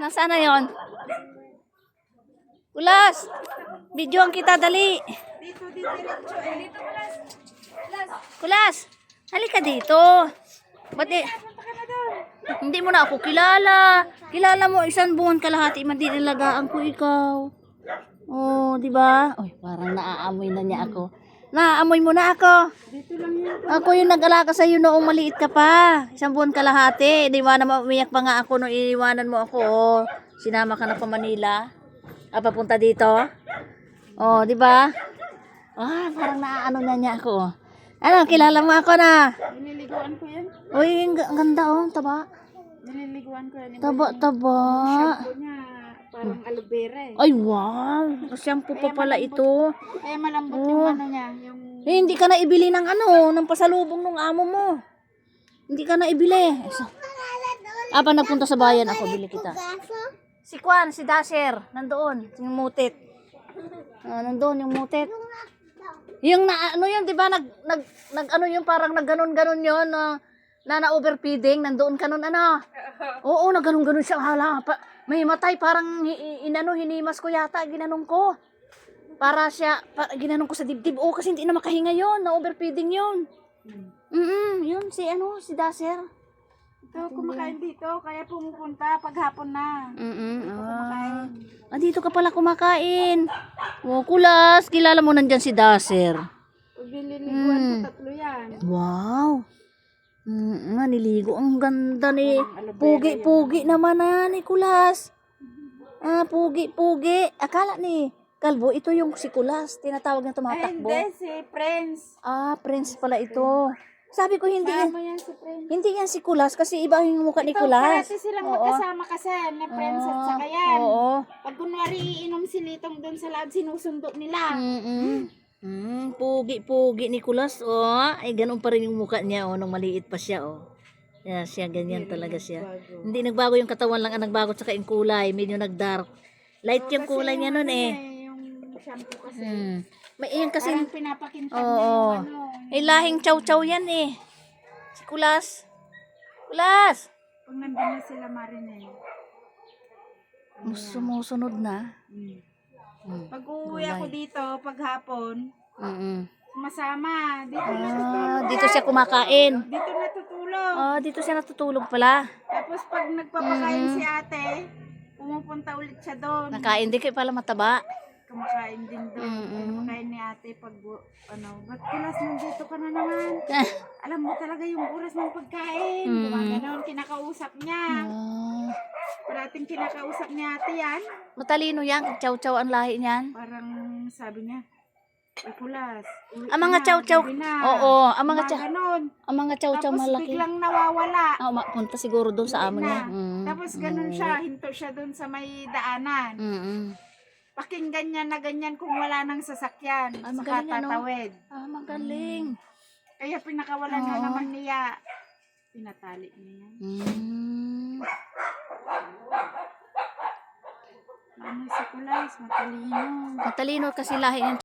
Nasaan na yon? Kulas! Videoan kita, dali. Dito, diretso eh. Dito, Kulas. Kulas! Halika dito. Ba't Punta ka na doon. hindi mo na ako kilala. Kilala mo, isang buwan kalahati, madinilagaan ko ikaw. Oh, di ba? Oy, parang naaamoy na niya ako. Naaamoy mo na ako. Dito lang yun. Ako yung nag-alaga sa iyo noong maliit ka pa. Isang buwan kalahati. Di ba na umiyak pa nga ako nung iniwanan mo ako. Oh, sinama ka na pa Manila. Papunta dito. Oh, di ba? Ah, parang naaano na niya ako. Ano, kilala mo ako na. Nililiguan ko yan. Uy, ang ganda oh, taba. Nililiguan ko yan. Taba. Shampoo niya, parang aloe vera eh. Ay, wow. Shampoo pa pala ito. Kaya malambot yung ano niya. Yung... Eh, hindi ka na ibili ng ng pasalubong ng amo mo. Hindi ka na ibili. Nagpunta sa bayan ako, bili kita. Si Kwan, si Dasher, nandoon, yung mutit. Nandoon yung mutit. Yung yun, 'di ba? Yung parang nagganon-ganon 'yon na overfeeding, nandoon ka nun Oo, nagganon-ganon siya. Hala, may matay parang hinimas ko yata, ginanong ko. Ginanong ko sa dibdib. Oh, kasi hindi na makahinga 'yon, na overfeeding 'yon. Yun si Dasher. Ito, kumakain dito, kaya pumupunta paghapon na. Dito ka pala kumakain. Oh, Kulas, kilala mo nandyan si Dasher. Pag nililiguan ko, 3 yan. Wow. Niligo. Ang ganda ni Pugi naman ni Kulas. Pugi. Akala ni Kalbo, ito yung si Kulas. Tinatawag na tumatakbo. Hindi, si Prince. Prince pala ito. Sabi ko hindi Sama yan si Prince. hindi yan si Kulas kasi iba yung mukha ni Ito, Kulas. parati silang magkasama kasi, ni Prince at saka yan. Oo. Pag kunwari iinom si Litong doon sa loob, sinusundo nila. Pugi ni Kulas. Ay ganun pa rin yung mukha niya nung maliit pa siya siya ganyan talaga siya. Hindi nagbago yung katawan lang, ang nagbago tsaka yung kulay, medyo nag-dark. Light yung kulay niya nun Yung shampoo kasi. May iyan kasi Parang pinapakintang niya yung lahing chow-chow yan Si Kulas. Kulas! Pag nandun na sila Marine. Sumusunod na. Pag uuwi ako dito, paghapon, masama. Dito siya kumakain. Dito natutulog. Dito siya natutulog pala. Tapos pag nagpapakain si ate, pumupunta ulit siya doon. Nakain din kayo pala mataba. Kumakain din doon. Kumakain ni ate pag, ba't Kulas nandito ka na naman? Alam mo talaga yung oras ng pagkain. Gumaganon, kinakausap niya. Parating kinakausap ni ate yan. Matalino yan, chow-chow ang lahi niyan. Parang sabi niya, Kulas, Ang mga chow-chow, ang mga ganon. ang mga chow-chow Tapos malaki. biglang nawawala. Punta siguro doon sa amo niya. Tapos ganon siya, hinto siya doon sa may daanan. Pakinggan niya na ganyan kung wala nang sasakyan. Saka tatawid. Magaling. Kaya pinakawalan na naman niya. Pinatali niya yan. Ano si Kulas, matalino. Matalino kasi lahi niyan.